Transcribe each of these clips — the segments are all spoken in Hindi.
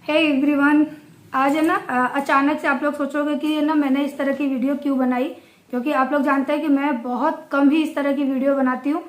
हे एवरीवन, आज है ना अचानक से आप लोग सोचोगे कि ना मैंने इस तरह की वीडियो क्यों बनाई। क्योंकि आप लोग जानते हैं कि मैं बहुत कम ही इस तरह की वीडियो बनाती हूँ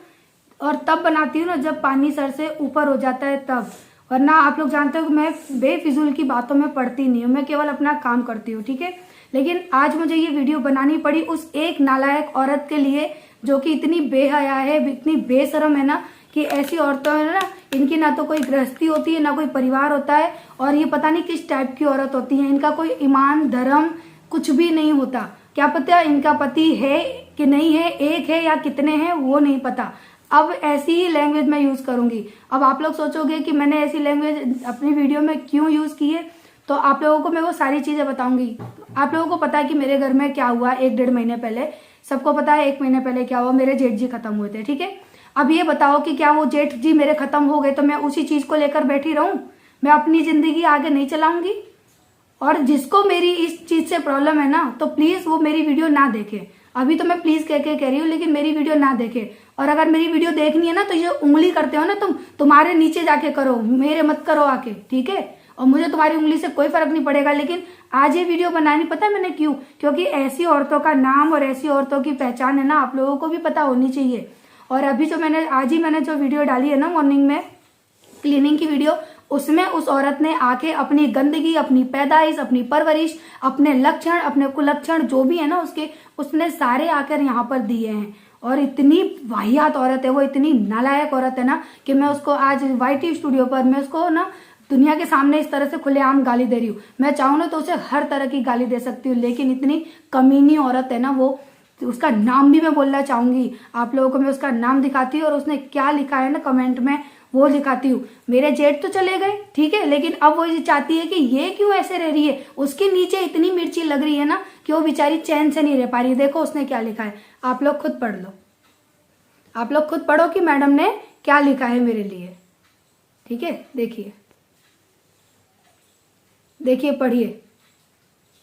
और तब बनाती हूँ ना जब पानी सर से ऊपर हो जाता है तब। वरना आप लोग जानते हो कि मैं बेफिजूल की बातों में पड़ती नहीं हूँ, मैं केवल अपना काम करती हूँ, ठीक है। लेकिन आज मुझे ये वीडियो बनानी पड़ी उस एक नालायक औरत के लिए जो कि इतनी बेहया है, इतनी बेशरम है ना कि ऐसी औरतें है ना, इनकी ना तो कोई गृहस्थी होती है ना कोई परिवार होता है और ये पता नहीं किस टाइप की औरत होती है। इनका कोई ईमान धर्म कुछ भी नहीं होता। क्या पता इनका पति है कि नहीं है, एक है या कितने हैं वो नहीं पता। अब ऐसी ही लैंग्वेज मैं यूज करूंगी। अब आप लोग सोचोगे कि मैंने ऐसी लैंग्वेज अपनी वीडियो में क्यों यूज की है, तो आप लोगों को मैं वो सारी चीजें बताऊंगी। आप लोगों को पता है कि मेरे घर में क्या हुआ 1-1.5 महीने पहले। सबको पता है 1 महीने पहले क्या हुआ, मेरे जेठ जी खत्म हुए थे, ठीक है। अब ये बताओ कि क्या वो जेठ जी मेरे खत्म हो गए तो मैं उसी चीज को लेकर बैठी रहूं? मैं अपनी जिंदगी आगे नहीं चलाऊंगी। और जिसको मेरी इस चीज से प्रॉब्लम है ना, तो प्लीज वो मेरी वीडियो ना देखे। अभी तो मैं प्लीज कह रही हूँ, लेकिन मेरी वीडियो ना देखे। और अगर मेरी वीडियो देखनी है ना, तो ये उंगली करते हो ना तुम्हारे नीचे जाके करो, मेरे मत करो आके, ठीक है। और मुझे तुम्हारी उंगली से कोई फर्क नहीं पड़ेगा। लेकिन आज ये वीडियो बनानी पता है मैंने क्यों? क्योंकि ऐसी औरतों का नाम और ऐसी औरतों की पहचान है ना, आप लोगों को भी पता होनी चाहिए। और अभी जो आज ही मैंने जो वीडियो डाली है ना मॉर्निंग में, क्लीनिंग की वीडियो, उसमें उस औरत ने आके अपनी गंदगी, अपनी पैदाइश, अपनी परवरिश, अपने लक्षण, अपने कुलक्षण जो भी है ना उसने सारे आकर यहाँ पर दिए हैं। और इतनी वाहियात औरत है वो, इतनी नालायक औरत है ना कि मैं उसको आज वाईटी स्टूडियो पर मैं उसको ना दुनिया के सामने इस तरह से खुलेआम गाली दे रही हूँ। मैं चाहूँ ना तो उसे हर तरह की गाली दे सकती हूँ, लेकिन इतनी कमीनी औरत है ना वो, उसका नाम भी मैं बोलना चाहूंगी। आप लोगों को मैं उसका नाम दिखाती हूँ और उसने क्या लिखा है ना कमेंट में वो दिखाती हूँ। मेरे जेठ तो चले गए, ठीक है, लेकिन अब वो ये चाहती है कि ये क्यों ऐसे रह रही है। उसके नीचे इतनी मिर्ची लग रही है ना कि वो बेचारी चैन से नहीं रह पा रही है। देखो उसने क्या लिखा है, आप लोग खुद पढ़ लो। आप लोग खुद पढ़ो कि मैडम ने क्या लिखा है मेरे लिए, ठीक है। देखिए देखिए, पढ़िए।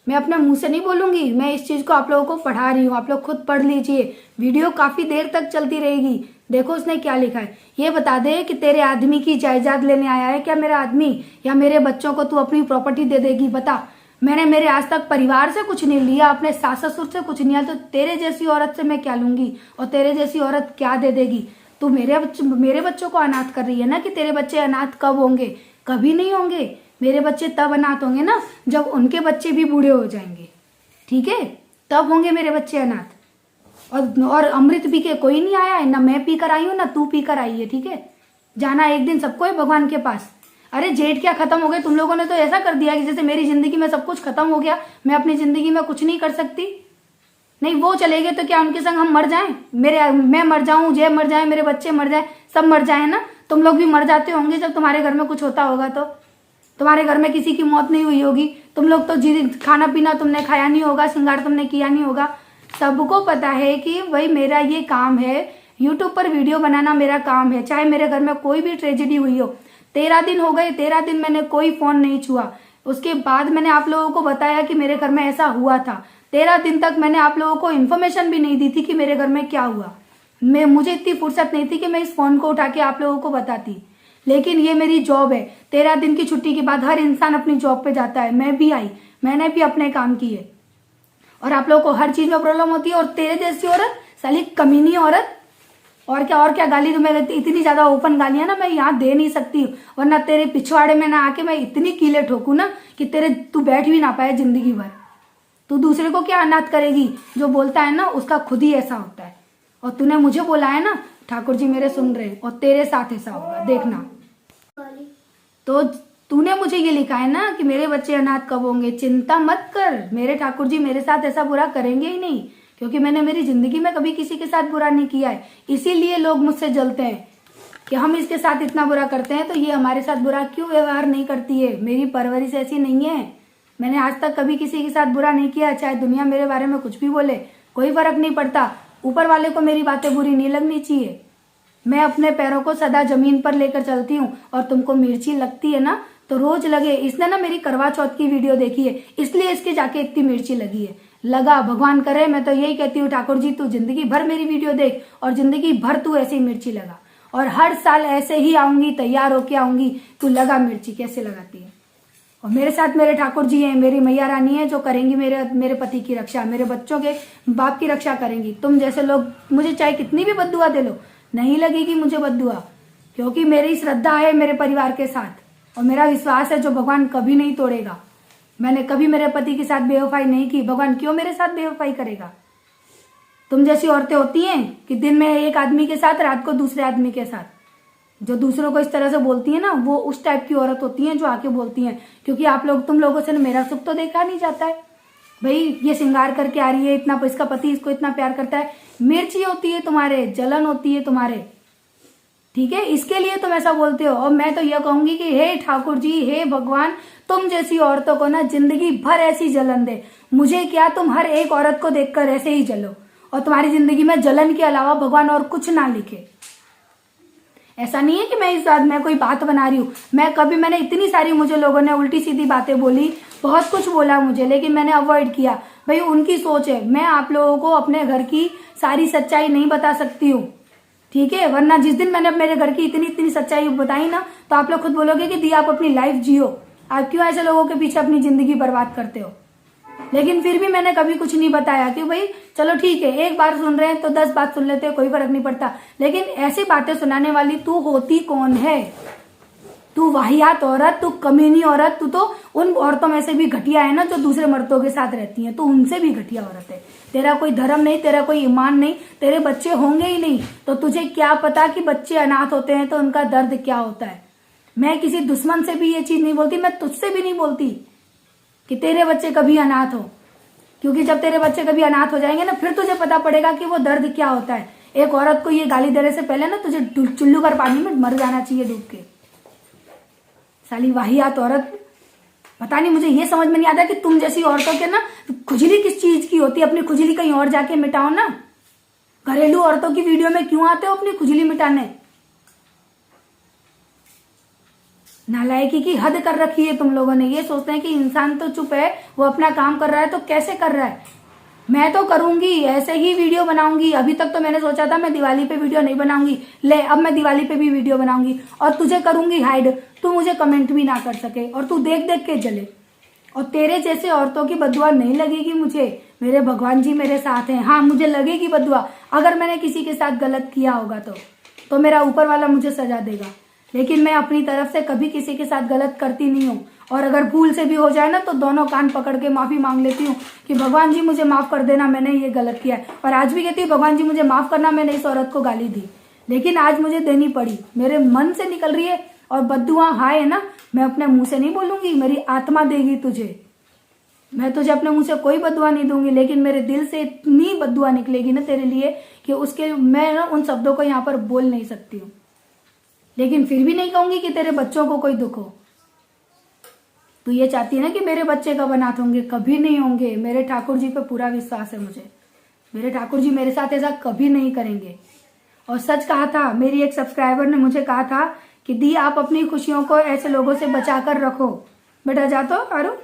मैं अपने मुंह से नहीं बोलूंगी, मैं इस चीज को आप लोगों को पढ़ा रही हूँ। आप लोग खुद पढ़ लीजिए, वीडियो काफी देर तक चलती रहेगी। देखो उसने क्या लिखा है, ये बता दे कि तेरे आदमी की जायदाद लेने आया है क्या मेरा आदमी, या मेरे बच्चों को तू अपनी प्रॉपर्टी दे देगी? बता। मैंने मेरे आज तक परिवार से कुछ नहीं लिया, अपने सास ससुर से कुछ नहीं लिया, तो तेरे जैसी औरत से मैं क्या लूंगी और तेरे जैसी औरत क्या दे देगी? तू मेरे बच्चों को अनाथ कर रही है ना। कि तेरे बच्चे अनाथ कब होंगे? कभी नहीं होंगे। मेरे बच्चे तब अनाथ होंगे ना जब उनके बच्चे भी बूढ़े हो जाएंगे, ठीक है, तब होंगे मेरे बच्चे अनाथ। और अमृत पी के कोई नहीं आया है, ना मैं पी कर आई हूं ना तू पी कर आई है, ठीक है। जाना एक दिन सबको है भगवान के पास। अरे जेठ क्या खत्म हो गए? तुम लोगों ने तो ऐसा कर दिया कि जैसे मेरी जिंदगी में सब कुछ खत्म हो गया, मैं अपनी जिंदगी में कुछ नहीं कर सकती। नहीं, वो चले गए तो क्या उनके संग हम मर जाएं? मैं मर जाऊं, जय मर जाए, मेरे बच्चे मर जाए, सब मर जाए ना। तुम लोग भी मर जाते होंगे जब तुम्हारे घर में कुछ होता होगा। तो तुम्हारे घर में किसी की मौत नहीं हुई होगी, तुम लोग तो खाना पीना तुमने खाया नहीं होगा, श्रृंगार तुमने किया नहीं होगा। सबको पता है कि भाई मेरा ये काम है, यूट्यूब पर वीडियो बनाना मेरा काम है। चाहे मेरे घर में कोई भी ट्रेजेडी हुई हो, 13 दिन हो गए, 13 दिन मैंने कोई फोन नहीं छुआ। उसके बाद मैंने आप लोगों को बताया कि मेरे घर में ऐसा हुआ था। 13 दिन तक मैंने आप लोगों को इन्फॉर्मेशन भी नहीं दी थी कि मेरे घर में क्या हुआ। मुझे इतनी फुर्सत नहीं थी कि मैं इस फोन को उठा के आप लोगों को बताती। लेकिन ये मेरी जॉब है। 13 दिन की छुट्टी के बाद हर इंसान अपनी जॉब पे जाता है। मैं भी आई, मैंने भी अपने काम किए। और आप लोगों को हर चीज में प्रॉब्लम होती है। और तेरे जैसी औरत, साली कमीनी औरत, और क्या गाली तुम्हें, इतनी ज्यादा ओपन गालियां ना मैं यहाँ दे नहीं सकती। वरना तेरे पिछवाड़े में ना आके मैं इतनी कीले ठोकू ना कि तू बैठ भी ना पाए जिंदगी भर। तू दूसरे को क्या अनाथ करेगी? जो बोलता है ना उसका खुद ही ऐसा होता है। और तूने मुझे बोला है ना, ठाकुर जी मेरे सुन रहे हैं, और तेरे साथ ऐसा होगा, देखना। तो तूने मुझे ये लिखा है ना कि मेरे बच्चे अनाथ कब होंगे। चिंता मत कर, मेरे ठाकुर जी मेरे साथ ऐसा बुरा करेंगे ही नहीं। क्योंकि मैंने मेरी जिंदगी में कभी किसी के साथ बुरा नहीं किया है। इसीलिए लोग मुझसे जलते हैं कि हम इसके साथ इतना बुरा करते हैं तो ये हमारे साथ बुरा क्यों व्यवहार नहीं करती है। मेरी परवरिश ऐसी नहीं है। मैंने आज तक कभी किसी के साथ बुरा नहीं किया। चाहे दुनिया मेरे बारे में कुछ भी बोले, कोई फर्क नहीं पड़ता। ऊपर वाले को मेरी बातें बुरी नहीं लगनी चाहिए। मैं अपने पैरों को सदा जमीन पर लेकर चलती हूँ। और तुमको मिर्ची लगती है ना तो रोज लगे। इसने ना मेरी करवा चौथ की वीडियो देखी है, इसलिए इसके जाके इतनी मिर्ची लगी है। लगा, भगवान करे। मैं तो यही कहती हूँ ठाकुर जी तू जिंदगी भर मेरी वीडियो देख और जिंदगी भर तू ऐसी मिर्ची लगा। और हर साल ऐसे ही आऊंगी, तैयार होके आऊंगी, तू लगा मिर्ची कैसे लगाती है। और मेरे साथ मेरे ठाकुर जी हैं, मेरी मैया रानी है जो करेंगी मेरे पति की रक्षा, मेरे बच्चों के बाप की रक्षा करेंगी। तुम जैसे लोग मुझे चाहे कितनी भी बद्दुआ दे लो, नहीं लगेगी मुझे बद्दुआ, क्योंकि मेरी श्रद्धा है मेरे परिवार के साथ और मेरा विश्वास है जो भगवान कभी नहीं तोड़ेगा। मैंने कभी मेरे पति के साथ बेवफाई नहीं की, भगवान क्यों मेरे साथ बेवफाई करेगा। तुम जैसी औरतें होती हैं कि दिन में एक आदमी के साथ, रात को दूसरे आदमी के साथ, जो दूसरों को इस तरह से बोलती है ना, वो उस टाइप की औरत होती हैं जो आके बोलती हैं, क्योंकि तुम लोगों से मेरा सुख तो देखा नहीं जाता है। भाई ये श्रृंगार करके आ रही है, इतना इसका पति इसको इतना प्यार करता है, मिर्ची होती है तुम्हारे, जलन होती है तुम्हारे, ठीक है, इसके लिए तुम ऐसा बोलते हो। और मैं तो यह कहूंगी कि हे ठाकुर जी, हे भगवान, तुम जैसी औरतों को ना जिंदगी भर ऐसी जलन दे। मुझे क्या, तुम हर एक औरत को देखकर ऐसे ही जलो और तुम्हारी जिंदगी में जलन के अलावा भगवान और कुछ ना लिखे। ऐसा नहीं है कि मैं इस बात में कोई बात बना रही हूँ, मैंने इतनी सारी, मुझे लोगों ने उल्टी सीधी बातें बोली, बहुत कुछ बोला मुझे, लेकिन मैंने अवॉइड किया। भाई उनकी सोच है, मैं आप लोगों को अपने घर की सारी सच्चाई नहीं बता सकती हूँ, ठीक है, वरना जिस दिन मैंने मेरे घर की इतनी सच्चाई बताई ना, तो आप लोग खुद बोलोगे कि दी आप अपनी लाइफ जियो, आप क्यों ऐसे लोगों के पीछे अपनी जिंदगी बर्बाद करते हो। लेकिन फिर भी मैंने कभी कुछ नहीं बताया कि भाई चलो ठीक है, एक बार सुन रहे हैं तो 10 बात सुन लेते हैं, कोई फर्क नहीं पड़ता। लेकिन ऐसी बातें सुनाने वाली तू होती कौन है? तू वाहियात औरत, तू कमीनी औरत, तू तो उन औरतों में से भी घटिया है ना जो दूसरे मर्दों के साथ रहती हैं, तो उनसे भी घटिया औरत है। तेरा कोई धर्म नहीं, तेरा कोई ईमान नहीं, तेरे बच्चे होंगे ही नहीं, तो तुझे क्या पता कि बच्चे अनाथ होते हैं तो उनका दर्द क्या होता है। मैं किसी दुश्मन से भी ये चीज नहीं बोलती, मैं तुझसे भी नहीं बोलती कि तेरे बच्चे कभी अनाथ हो, क्योंकि जब तेरे बच्चे कभी अनाथ हो जाएंगे ना, फिर तुझे पता पड़ेगा कि वो दर्द क्या होता है। एक औरत को ये गाली देने से पहले ना तुझे चुल्लू भर पानी में मर जाना चाहिए डूब के। साली वाहियात औरत, पता नहीं, मुझे ये समझ में नहीं आता कि तुम जैसी औरतों के ना खुजली किस चीज की होती है। अपनी खुजली कहीं और जाके मिटाओ ना, घरेलू औरतों की वीडियो में क्यों आते हो अपनी खुजली मिटाने। नालायकी की हद कर रखी है तुम लोगों ने। ये सोचते हैं कि इंसान तो चुप है, वो अपना काम कर रहा है, तो कैसे कर रहा है। मैं तो करूंगी, ऐसे ही वीडियो बनाऊंगी। अभी तक तो मैंने सोचा था मैं दिवाली पे वीडियो नहीं बनाऊंगी, ले अब मैं दिवाली पे भी वीडियो बनाऊंगी और तुझे करूंगी हाइड, तू मुझे कमेंट भी ना कर सके और तू देख देख के जले। और तेरे जैसे औरतों की बदुआ नहीं लगेगी मुझे, मेरे भगवान जी मेरे साथ हैं। हाँ मुझे लगेगी बदुआ, अगर मैंने किसी के साथ गलत किया होगा तो मेरा ऊपर वाला मुझे सजा देगा, लेकिन मैं अपनी तरफ से कभी किसी के साथ गलत करती नहीं हूँ। और अगर भूल से भी हो जाए ना तो दोनों कान पकड़ के माफी मांग लेती हूँ कि भगवान जी मुझे माफ कर देना, मैंने ये गलत किया है। और आज भी कहती हूँ भगवान जी मुझे माफ करना, मैंने इस औरत को गाली दी, लेकिन आज मुझे देनी पड़ी, मेरे मन से निकल रही है। और बद्दुआ हाय है ना, मैं अपने मुंह से नहीं बोलूंगी, मेरी आत्मा देगी तुझे। मैं तुझे अपने मुंह से कोई बद्दुआ नहीं दूंगी, लेकिन मेरे दिल से इतनी बद्दुआ निकलेगी ना तेरे लिए कि उसके मैं ना उन शब्दों को यहाँ पर बोल नहीं सकती हूँ। लेकिन फिर भी नहीं कहूंगी कि तेरे बच्चों को कोई दुख हो। तू ये चाहती है ना कि मेरे बच्चे कब अनाथ होंगे, कभी नहीं होंगे। मेरे ठाकुर जी पे पूरा विश्वास है मुझे, मेरे ठाकुर जी मेरे साथ ऐसा कभी नहीं करेंगे। और सच कहा था, मेरी एक सब्सक्राइबर ने मुझे कहा था कि दी आप अपनी खुशियों को ऐसे लोगों से बचा कर रखो। बेटा जा तो आरो,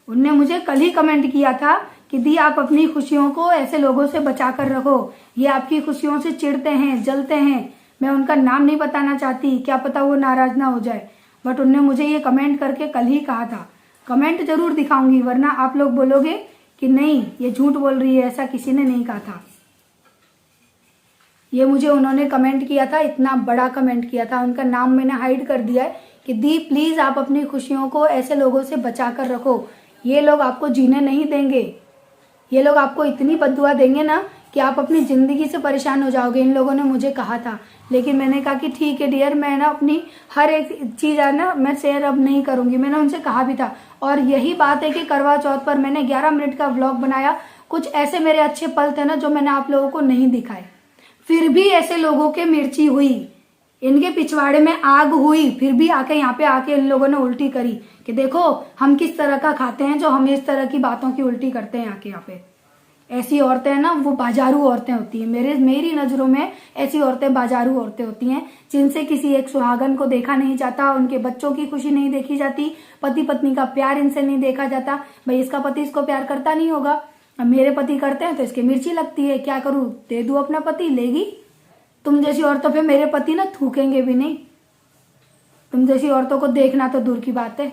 उनने मुझे कल ही कमेंट किया था कि दी आप अपनी खुशियों को ऐसे लोगों से बचा कर रखो, ये आपकी खुशियों से चिढ़ते हैं, जलते हैं। मैं उनका नाम नहीं बताना चाहती, क्या पता वो नाराज ना हो जाए, बट उनने मुझे ये कमेंट करके कल ही कहा था। कमेंट जरूर दिखाऊंगी, वरना आप लोग बोलोगे कि नहीं ये झूठ बोल रही है, ऐसा किसी ने नहीं कहा था। ये मुझे उन्होंने कमेंट किया था, इतना बड़ा कमेंट किया था, उनका नाम मैंने हाइड कर दिया है कि दी प्लीज आप अपनी खुशियों को ऐसे लोगों से बचा कर रखो, ये लोग आपको जीने नहीं देंगे। ये लोग आपको इतनी बद्दुआ देंगे ना कि आप अपनी जिंदगी से परेशान हो जाओगे। इन लोगों ने मुझे कहा था, लेकिन मैंने कहा कि ठीक है डियर, मैं ना अपनी हर एक चीज है ना मैं शेयर अब नहीं करूंगी। मैंने उनसे कहा भी था, और यही बात है कि करवा चौथ पर मैंने 11 मिनट का व्लॉग बनाया। कुछ ऐसे मेरे अच्छे पल थे ना जो मैंने आप लोगों को नहीं दिखाए, फिर भी ऐसे लोगों के मिर्ची हुई, इनके पिछवाड़े में आग हुई, फिर भी आके यहाँ पे आके इन लोगों ने उल्टी करी कि देखो हम किस तरह का खाते हैं जो हम इस तरह की बातों की उल्टी करते हैं आके यहाँ पे। ऐसी औरतें हैं ना वो बाजारू औरतें होती हैं, मेरी नजरों में ऐसी औरतें बाजारू औरतें होती हैं जिनसे किसी एक सुहागन को देखा नहीं जाता, उनके बच्चों की खुशी नहीं देखी जाती, पति पत्नी का प्यार इनसे नहीं देखा जाता। भाई इसका पति इसको प्यार करता नहीं होगा, अब मेरे पति करते हैं तो इसके मिर्ची लगती है, क्या करूं, दे दूं अपना पति, लेगी। तुम जैसी औरतों पे मेरे पति ना थूकेंगे भी नहीं, तुम जैसी औरतों को देखना तो दूर की बात है।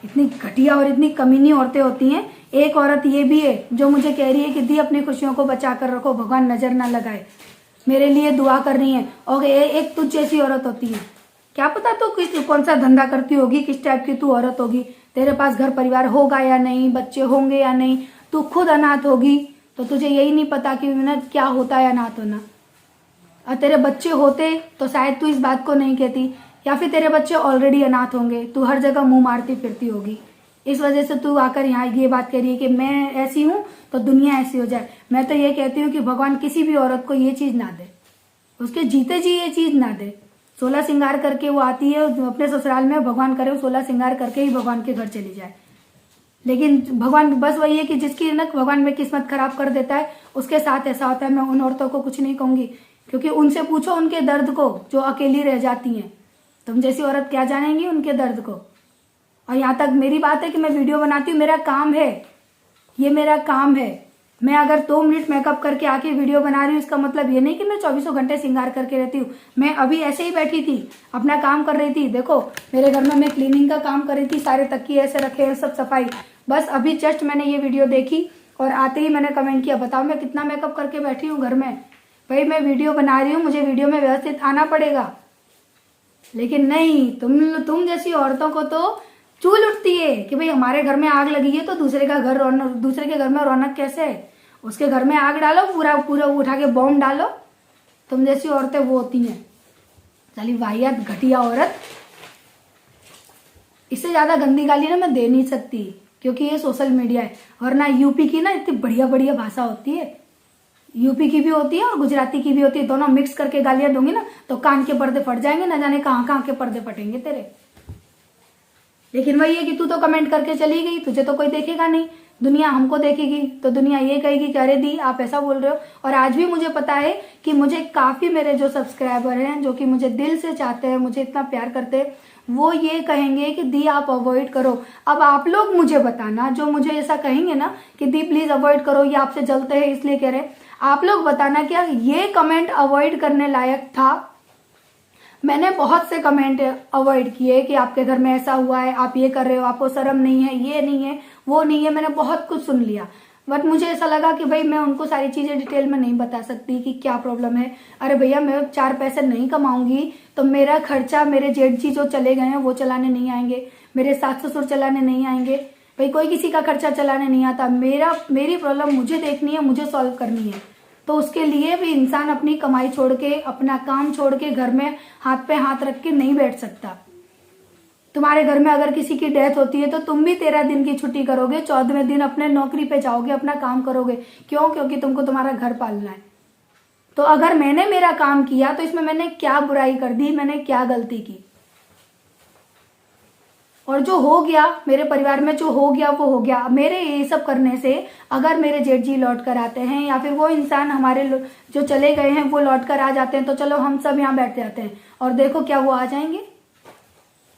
इतनी घटिया और इतनी कमीनी औरतें होती हैं। एक औरत ये भी है जो मुझे कह रही है कि दी अपनी खुशियों को बचा कर रखो, भगवान नजर ना लगाए, मेरे लिए दुआ कर रही है। और एक तुझ जैसी औरत होती है, क्या पता तू कौन सा धंधा करती होगी, किस टाइप की तू औरत होगी, तेरे पास घर परिवार होगा या नहीं, बच्चे होंगे या नहीं, तू खुद अनाथ होगी तो तुझे यही नहीं पता कि क्या होता है अनाथ होना। और तेरे बच्चे होते तो शायद तू इस बात को नहीं कहती, या फिर तेरे बच्चे ऑलरेडी अनाथ होंगे, तू हर जगह मुंह मारती फिरती होगी। इस वजह से तू आकर यहाँ ये बात कह रही है कि मैं ऐसी हूँ तो दुनिया ऐसी हो जाए। मैं तो ये कहती हूँ कि भगवान किसी भी औरत को ये चीज ना दे, उसके जीते जी ये चीज ना दे। 16 श्रृंगार करके वो आती है अपने ससुराल में, भगवान करे 16 श्रृंगार करके ही भगवान के घर चली जाए। लेकिन भगवान बस वही है कि जिसकी न भगवान में किस्मत खराब कर देता है उसके साथ ऐसा होता है। मैं उन औरतों को कुछ नहीं कहूंगी, क्योंकि उनसे पूछो उनके दर्द को, जो अकेली रह जाती हैं। तुम जैसी औरत क्या जानेंगी उनके दर्द को। और यहाँ तक मेरी बात है कि मैं वीडियो बनाती हूँ, मेरा काम है, ये मेरा काम है। मैं अगर 2 मिनट मेकअप करके आके वीडियो बना रही हूँ, इसका मतलब ये नहीं कि मैं 24 घंटे श्रृंगार करके रहती हूँ। मैं अभी ऐसे ही बैठी थी, अपना काम कर रही थी। देखो मेरे घर में मैं क्लीनिंग का काम कर रही थी, सारे तकिए ऐसे रखे हैं, सब सफाई। बस अभी जस्ट मैंने ये वीडियो देखी और आते ही मैंने कमेंट किया, बताओ मैं कितना मेकअप करके बैठी हूँ घर में। भाई मैं वीडियो बना रही हूँ, मुझे वीडियो में व्यवस्थित आना पड़ेगा। लेकिन नहीं, तुम जैसी औरतों को तो चूल उठती है कि भाई हमारे घर में आग लगी है तो दूसरे के घर में रौनक कैसे है। उसके घर में आग डालो, पूरा पूरा उठा के बॉम्ब डालो। तुम जैसी औरतें वो होती हैं, साली वाहियात घटिया औरत। इससे ज्यादा गंदी गाली ना मैं दे नहीं सकती, क्योंकि ये सोशल मीडिया है। और ना यूपी की ना इतनी बढ़िया बढ़िया भाषा होती है, यूपी की भी होती है और गुजराती की भी होती है। दोनों मिक्स करके गालियां दूंगी ना तो कान के पर्दे फट जाएंगे, ना जाने कहाँ कहाँ के पर्दे फटेंगे तेरे। लेकिन वही है कि तू तो कमेंट करके चली गई, तुझे तो कोई देखेगा नहीं, दुनिया हमको देखेगी तो दुनिया ये कहेगी कि अरे दी आप ऐसा बोल रहे हो। और आज भी मुझे पता है कि मुझे काफी मेरे जो सब्सक्राइबर हैं, जो कि मुझे दिल से चाहते हैं, मुझे इतना प्यार करते हैं, वो ये कहेंगे कि दी आप अवॉइड करो। अब आप लोग मुझे बताना, जो मुझे ऐसा कहेंगे ना कि दी प्लीज अवॉइड करो, ये आपसे जलते हैं इसलिए कह रहे, आप लोग बताना क्या ये कमेंट अवॉइड करने लायक था। मैंने बहुत से कमेंट अवॉइड किए कि आपके घर में ऐसा हुआ है, आप ये कर रहे हो, आपको शर्म नहीं है, ये नहीं है, वो नहीं है। मैंने बहुत कुछ सुन लिया, बट मुझे ऐसा लगा कि भाई मैं उनको सारी चीजें डिटेल में नहीं बता सकती कि क्या प्रॉब्लम है। अरे भैया मैं 4 पैसे नहीं कमाऊंगी तो मेरा खर्चा, मेरे जेठ जी जो चले गए हैं वो चलाने नहीं आएंगे, मेरे सास ससुर चलाने नहीं आएंगे। भाई कोई किसी का खर्चा चलाने नहीं आता। मेरी प्रॉब्लम मुझे देखनी है, मुझे सॉल्व करनी है। तो उसके लिए भी इंसान अपनी कमाई छोड़ के, अपना काम छोड़ के घर में हाथ पे हाथ रख के नहीं बैठ सकता। तुम्हारे घर में अगर किसी की डेथ होती है तो तुम भी 13 दिन की छुट्टी करोगे, 14वें दिन अपने नौकरी पे जाओगे, अपना काम करोगे। क्यों? क्योंकि तुमको तुम्हारा घर पालना है। तो अगर मैंने मेरा काम किया तो इसमें मैंने क्या बुराई कर दी, मैंने क्या गलती की? और जो हो गया मेरे परिवार में, जो हो गया वो हो गया। मेरे ये सब करने से अगर मेरे जेठ जी लौट कर आते हैं या फिर वो इंसान हमारे जो चले गए हैं वो लौट कर आ जाते हैं तो चलो हम सब यहाँ बैठ जाते हैं। और देखो क्या वो आ जाएंगे?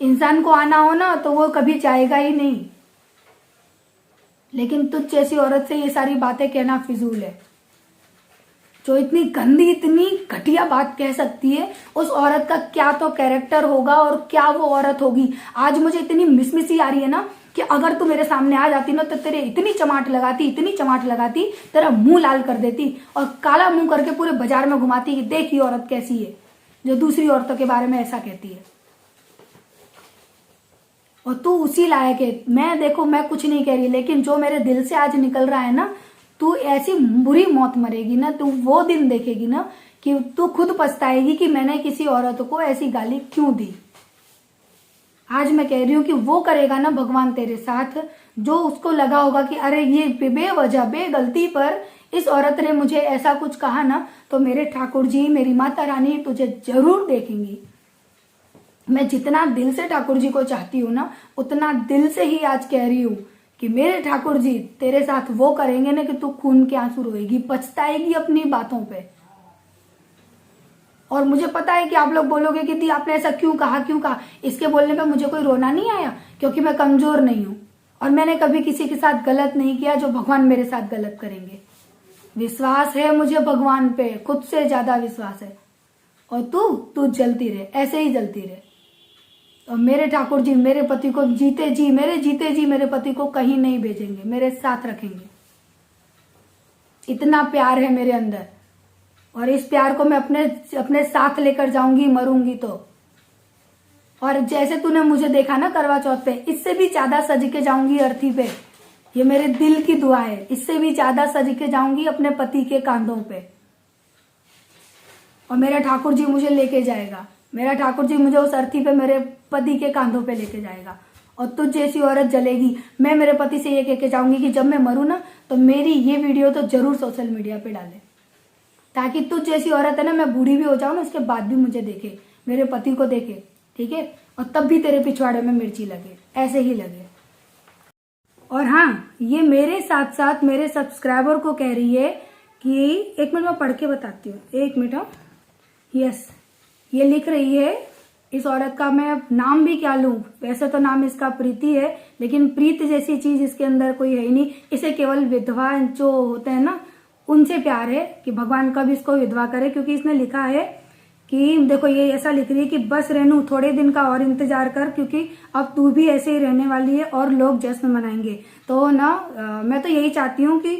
इंसान को आना हो ना तो वो कभी जाएगा ही नहीं। लेकिन तुझ जैसी औरत से ये सारी बातें कहना फिजूल है। जो इतनी गंदी, इतनी घटिया बात कह सकती है, उस औरत का क्या तो कैरेक्टर होगा और क्या वो औरत होगी। आज मुझे इतनी मिसमिसी आ रही है ना कि अगर तू मेरे सामने आ जाती ना तो तेरे इतनी चमाट लगाती, तेरा मुंह लाल कर देती और काला मुंह करके पूरे बाजार में घुमाती कि देख ये औरत कैसी है, जो दूसरी औरतों के बारे में ऐसा कहती है। और तू उसी लायक है। मैं कुछ नहीं कह रही, लेकिन जो मेरे दिल से आज निकल रहा है ना, तू ऐसी बुरी मौत मरेगी ना, तू वो दिन देखेगी ना कि तू खुद पछताएगी कि मैंने किसी औरत को ऐसी गाली क्यों दी। आज मैं कह रही हूँ कि वो करेगा ना भगवान तेरे साथ, जो उसको लगा होगा कि अरे ये बेवजह, बेगलती पर इस औरत ने मुझे ऐसा कुछ कहा ना, तो मेरे ठाकुर जी, मेरी माता रानी तुझे जरूर देखेंगी। मैं जितना दिल से ठाकुर जी को चाहती हूँ ना, उतना दिल से ही आज कह रही हूँ कि मेरे ठाकुर जी तेरे साथ वो करेंगे ना कि तू खून के आंसू रोएगी, पछताएगी अपनी बातों पे। और मुझे पता है कि आप लोग बोलोगे कि दी आपने ऐसा क्यों कहा। इसके बोलने पे मुझे कोई रोना नहीं आया, क्योंकि मैं कमजोर नहीं हूं और मैंने कभी किसी के साथ गलत नहीं किया जो भगवान मेरे साथ गलत करेंगे। विश्वास है मुझे भगवान पे, खुद से ज्यादा विश्वास है। और तू जलती रहे, ऐसे ही जलती रहे। और मेरे ठाकुर जी मेरे पति को जीते जी मेरे पति को कहीं नहीं भेजेंगे, मेरे साथ रखेंगे। इतना प्यार है मेरे अंदर और इस प्यार को मैं अपने साथ लेकर जाऊंगी मरूंगी तो। और जैसे तूने मुझे देखा ना करवा चौथ पे, इससे भी ज्यादा सज के जाऊंगी अर्थी पे। ये मेरे दिल की दुआ है, इससे भी ज्यादा सज के जाऊंगी अपने पति के कांधों पे। और मेरा ठाकुर जी मुझे लेके जाएगा, मेरा ठाकुर जी मुझे उस अर्थी पे मेरे पति के कांधों पे लेके जाएगा। और तुझ जैसी औरत जलेगी। मैं मेरे पति से ये कह के जाऊंगी कि जब मैं मरूं ना तो मेरी ये वीडियो तो जरूर सोशल मीडिया पे डाले, ताकि तुझ जैसी औरत है ना, मैं बूढ़ी भी हो जाऊं ना उसके बाद भी मुझे देखे, मेरे पति को देखे, ठीक है, और तब भी तेरे पिछवाड़े में मिर्ची लगे, ऐसे ही लगे। और हाँ, ये मेरे साथ साथ मेरे सब्सक्राइबर को कह रही है कि, एक मिनट मैं पढ़ के बताती हूँ, एक मिनट। यस, ये लिख रही है, इस औरत का मैं नाम भी क्या लूं, वैसे तो नाम इसका प्रीति है, लेकिन प्रीत जैसी चीज इसके अंदर कोई है ही नहीं। इसे केवल विधवा जो होते हैं ना उनसे प्यार है कि भगवान कब इसको विधवा करे। क्योंकि इसने लिखा है कि देखो, ये ऐसा लिख रही है कि बस रेनू थोड़े दिन का और इंतजार कर, क्योंकि अब तू भी ऐसे ही रहने वाली है और लोग जश्न मनाएंगे। तो ना मैं तो यही चाहती हूँ कि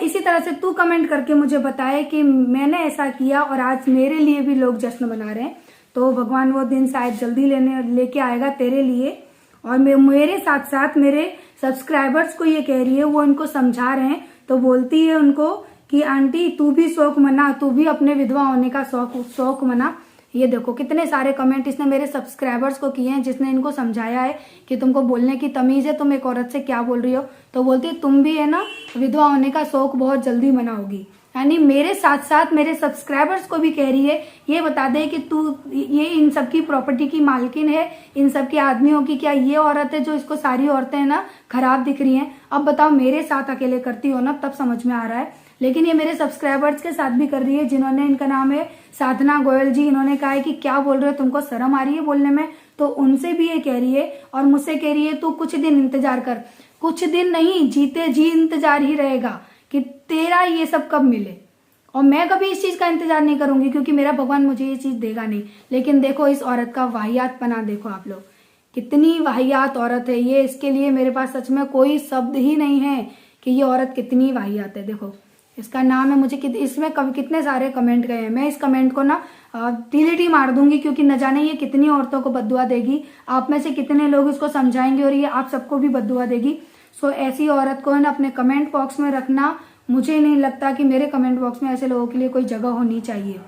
इसी तरह से तू कमेंट करके मुझे बताए कि मैंने ऐसा किया और आज मेरे लिए भी लोग जश्न मना रहे हैं। तो भगवान वो दिन शायद जल्दी लेके आएगा तेरे लिए। और मेरे साथ साथ मेरे सब्सक्राइबर्स को ये कह रही है, वो इनको समझा रहे हैं, तो बोलती है उनको कि आंटी तू भी शौक मना, तू भी अपने विधवा होने का शौक मना। ये देखो कितने सारे कमेंट इसने मेरे सब्सक्राइबर्स को किए हैं, जिसने इनको समझाया है कि तुमको बोलने की तमीज है, तुम एक औरत से क्या बोल रही हो। तो बोलती है तुम भी है ना विधवा होने का शौक बहुत जल्दी मनाओगी। यानी मेरे साथ साथ मेरे सब्सक्राइबर्स को भी कह रही है, ये बता दे कि तू ये इन सबकी प्रॉपर्टी की मालकिन है, इन सबके आदमियों की, क्या ये औरत है जो इसको सारी औरतें है ना खराब दिख रही हैं। अब बताओ, मेरे साथ अकेले करती हो ना तब समझ में आ रहा है, लेकिन ये मेरे सब्सक्राइबर्स के साथ भी कर रही है, जिन्होंने, इनका नाम है साधना गोयल जी। इन्होंने कहा है कि क्या बोल रहे हो, तुमको शर्म आ रही है बोलने में। तो उनसे भी ये कह रही है और मुझसे कह रही है तू कुछ दिन इंतजार कर। कुछ दिन नहीं, जीते जी इंतजार ही रहेगा कि तेरा ये सब कब मिले। और मैं कभी इस चीज का इंतजार नहीं करूंगी, क्योंकि मेरा भगवान मुझे ये चीज देगा नहीं। लेकिन देखो इस औरत का वाहियातपना देखो आप लोग, कितनी वाहियात औरत है ये। इसके लिए मेरे पास सच में कोई शब्द ही नहीं है कि ये औरत कितनी वाहियात है। देखो इसका नाम है, मुझे इसमें कभी कितने सारे कमेंट गए हैं। मैं इस कमेंट को ना डिलीट ही मार दूंगी, क्योंकि न जाने ये कितनी औरतों को बद्दुआ देगी। आप में से कितने लोग इसको समझाएंगे और ये आप सबको भी बद्दुआ देगी। सो ऐसी औरत को है ना अपने कमेंट बॉक्स में रखना। मुझे नहीं लगता कि मेरे कमेंट बॉक्स में ऐसे लोगों के लिए कोई जगह होनी चाहिए।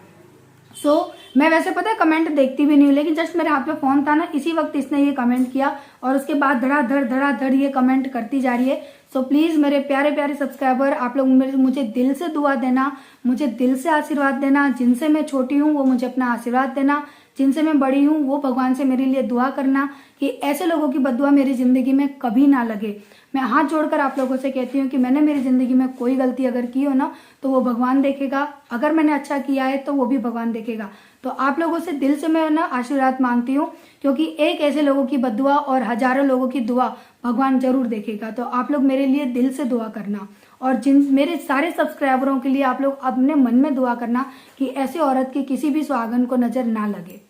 मैं वैसे पता है कमेंट देखती भी नहीं हूँ, लेकिन जस्ट मेरे हाथ में फोन था ना, इसी वक्त इसने ये कमेंट किया और उसके बाद धड़ाधड़ ये कमेंट करती जा रही है। सो प्लीज मेरे प्यारे प्यारे सब्सक्राइबर, आप लोग मुझे दिल से दुआ देना, मुझे दिल से आशीर्वाद देना। जिनसे मैं छोटी हूँ वो मुझे अपना आशीर्वाद देना, जिनसे मैं बड़ी हूँ वो भगवान से मेरे लिए दुआ करना कि ऐसे लोगों की बद्दुआ मेरी जिंदगी में कभी ना लगे। मैं हाथ जोड़कर आप लोगों से कहती हूँ कि मैंने मेरी जिंदगी में कोई गलती अगर की हो ना तो वो भगवान देखेगा, अगर मैंने अच्छा किया है तो वो भी भगवान देखेगा। तो आप लोगों से दिल से मैं ना आशीर्वाद मांगती हूँ, क्योंकि एक ऐसे लोगों की बद्दुआ और हजारों लोगों की दुआ भगवान जरूर देखेगा। तो आप लोग मेरे लिए दिल से दुआ करना, और जिन मेरे सारे सब्सक्राइबरों के लिए आप लोग अपने मन में दुआ करना कि ऐसी औरत की किसी भी सुहागन को नजर ना लगे।